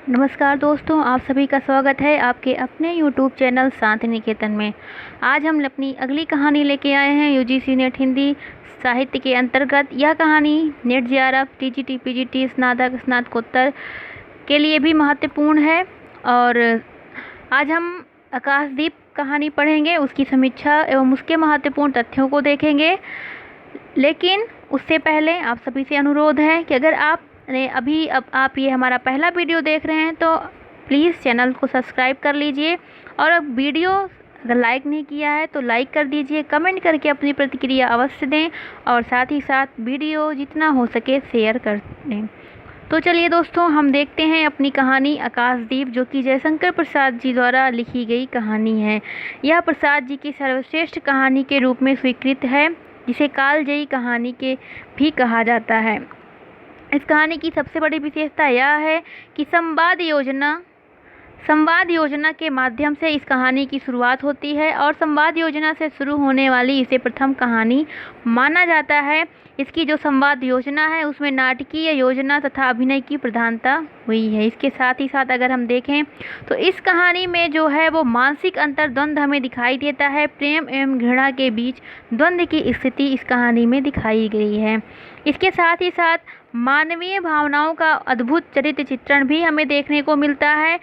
नमस्कार दोस्तों, आप सभी का स्वागत है आपके अपने YouTube चैनल शांति निकेतन में। आज हम अपनी अगली कहानी लेके आए हैं यूजीसी नेट हिंदी साहित्य के अंतर्गत। यह कहानी नेट जेआरएफ, टीजीटी, पीजीटी, स्नातक, स्नातकोत्तर के लिए भी महत्वपूर्ण है। और आज हम आकाशदीप कहानी पढ़ेंगे, उसकी समीक्षा एवं उसके महत्वपूर्ण तथ्यों को देखेंगे। लेकिन उससे पहले आप सभी से अनुरोध है कि अगर अब आप ये हमारा पहला वीडियो देख रहे हैं तो प्लीज़ चैनल को सब्सक्राइब कर लीजिए, और अब वीडियो अगर लाइक नहीं किया है तो लाइक कर दीजिए, कमेंट करके अपनी प्रतिक्रिया अवश्य दें, और साथ ही साथ वीडियो जितना हो सके शेयर कर दें। तो चलिए दोस्तों, हम देखते हैं अपनी कहानी आकाशदीप, जो कि जयशंकर प्रसाद जी द्वारा लिखी गई कहानी है। यह प्रसाद जी की सर्वश्रेष्ठ कहानी के रूप में स्वीकृत है, जिसे कालजयी कहानी के भी कहा जाता है। इस कहानी की सबसे बड़ी विशेषता यह है कि संवाद योजना के माध्यम से इस कहानी की शुरुआत होती है, और संवाद योजना से शुरू होने वाली इसे प्रथम कहानी माना जाता है। इसकी जो संवाद योजना है उसमें नाटकीय योजना तथा अभिनय की प्रधानता हुई है। इसके साथ ही साथ अगर हम देखें तो इस कहानी में जो है वो मानसिक अंतर्द्वंद हमें दिखाई देता है। प्रेम एवं घृणा के बीच द्वंद्व की स्थिति इस कहानी में दिखाई गई है। इसके साथ ही साथ मानवीय भावनाओं का अद्भुत चरित्र चित्रण भी हमें देखने को मिलता है।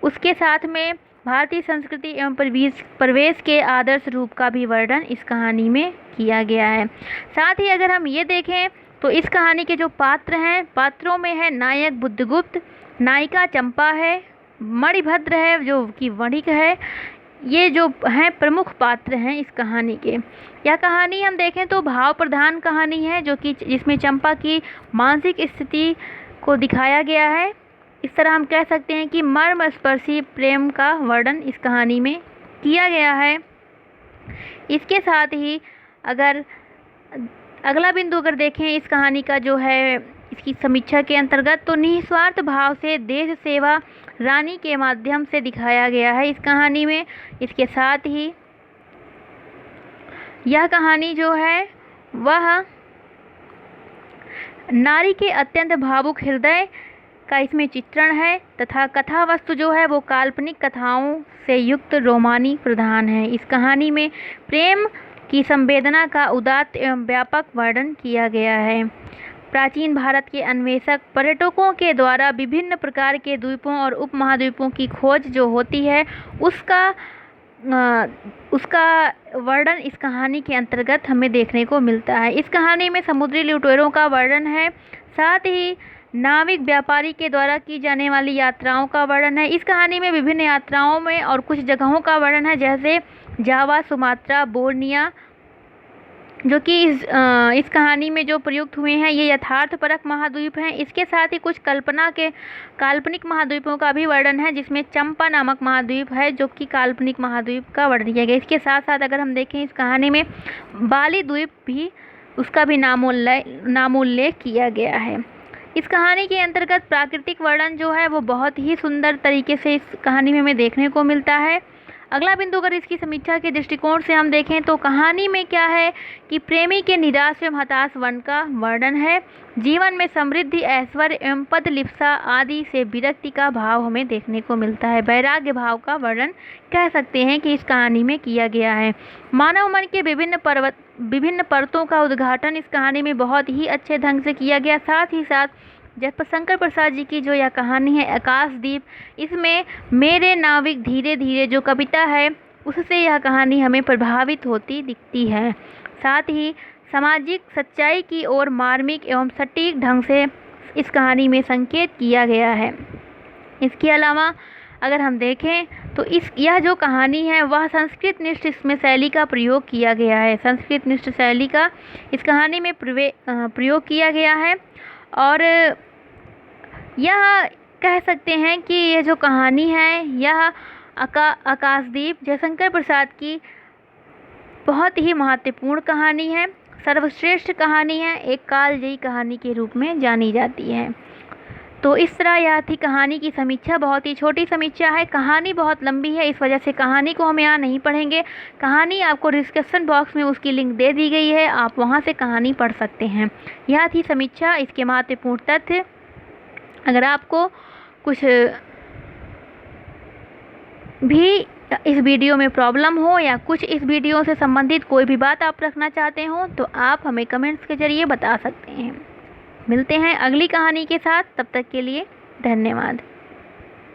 उसके साथ में भारतीय संस्कृति एवं परिवेश के आदर्श रूप का भी वर्णन इस कहानी में किया गया है। साथ ही अगर हम ये देखें तो इस कहानी के जो पात्र हैं, पात्रों में है नायक बुद्धगुप्त, नायिका चंपा है, मणिभद्र है जो कि वणिक है। ये जो हैं प्रमुख पात्र हैं इस कहानी के। यह कहानी हम देखें तो भाव प्रधान कहानी है, जो कि जिसमें चंपा की मानसिक स्थिति को दिखाया गया है। इस तरह हम कह सकते हैं कि मर्मस्पर्शी प्रेम का वर्णन इस कहानी में किया गया है। इसके साथ ही अगर अगला बिंदु अगर देखें इस कहानी का जो है इसकी समीक्षा के अंतर्गत, तो निस्वार्थ भाव से देश सेवा रानी के माध्यम से दिखाया गया है इस कहानी में। इसके साथ ही यह कहानी जो है वह नारी के अत्यंत भावुक हृदय का इसमें चित्रण है, तथा कथा वस्तु जो है वो काल्पनिक कथाओं से युक्त रोमानी प्रधान है। इस कहानी में प्रेम की संवेदना का उदात्त एवं व्यापक वर्णन किया गया है। प्राचीन भारत के अन्वेषक पर्यटकों के द्वारा विभिन्न प्रकार के द्वीपों और उपमहाद्वीपों की खोज जो होती है उसका वर्णन इस कहानी के अंतर्गत हमें देखने को मिलता है। इस कहानी में समुद्री लुटेरों का वर्णन है, साथ ही नाविक व्यापारी के द्वारा की जाने वाली यात्राओं का वर्णन है। इस कहानी में विभिन्न यात्राओं में और कुछ जगहों का वर्णन है, जैसे जावा, सुमात्रा, बोर्निया, जो कि इस कहानी में जो प्रयुक्त हुए हैं ये यथार्थपरक महाद्वीप हैं। इसके साथ ही कुछ काल्पनिक महाद्वीपों का भी वर्णन है, जिसमें चंपा नामक महाद्वीप है जो कि काल्पनिक महाद्वीप का वर्णन किया गया। इसके साथ साथ अगर हम देखें इस कहानी में बाली द्वीप भी, उसका भी नामोल्लेख किया गया है। इस कहानी के अंतर्गत प्राकृतिक वर्णन जो है वो बहुत ही सुंदर तरीके से इस कहानी में हमें देखने को मिलता है। अगला बिंदु अगर इसकी समीक्षा के दृष्टिकोण से हम देखें तो कहानी में क्या है कि प्रेमी के निराश एवं हताश वन का वर्णन है। जीवन में समृद्धि, ऐश्वर्य एवं पद लिप्सा आदि से विरक्ति का भाव हमें देखने को मिलता है। वैराग्य भाव का वर्णन कह सकते हैं कि इस कहानी में किया गया है। मानव मन के विभिन्न परतों का उद्घाटन इस कहानी में बहुत ही अच्छे ढंग से किया गया। साथ ही साथ जयशंकर प्रसाद जी की जो यह कहानी है आकाशदीप, इसमें मेरे नाविक धीरे धीरे जो कविता है उससे यह कहानी हमें प्रभावित होती दिखती है। साथ ही सामाजिक सच्चाई की ओर मार्मिक एवं सटीक ढंग से इस कहानी में संकेत किया गया है। इसके अलावा अगर हम देखें तो यह जो कहानी है वह संस्कृत निष्ठ इसमें शैली का प्रयोग किया गया है। संस्कृत निष्ठ शैली का इस कहानी में प्रयोग किया गया है, और यह कह सकते हैं कि यह जो कहानी है यह आकाशदीप जयशंकर प्रसाद की बहुत ही महत्वपूर्ण कहानी है, सर्वश्रेष्ठ कहानी है, एक कालजयी कहानी के रूप में जानी जाती है। तो इस तरह यह थी कहानी की समीक्षा। बहुत ही छोटी समीक्षा है, कहानी बहुत लंबी है, इस वजह से कहानी को हम यहाँ नहीं पढ़ेंगे। कहानी आपको डिस्क्रिप्शन बॉक्स में उसकी लिंक दे दी गई है, आप वहाँ से कहानी पढ़ सकते हैं। यह थी समीक्षा, इसके महत्वपूर्ण तथ्य। अगर आपको कुछ भी इस वीडियो में प्रॉब्लम हो या कुछ इस वीडियो से संबंधित कोई भी बात आप रखना चाहते हो तो आप हमें कमेंट्स के ज़रिए बता सकते हैं। मिलते हैं अगली कहानी के साथ, तब तक के लिए धन्यवाद।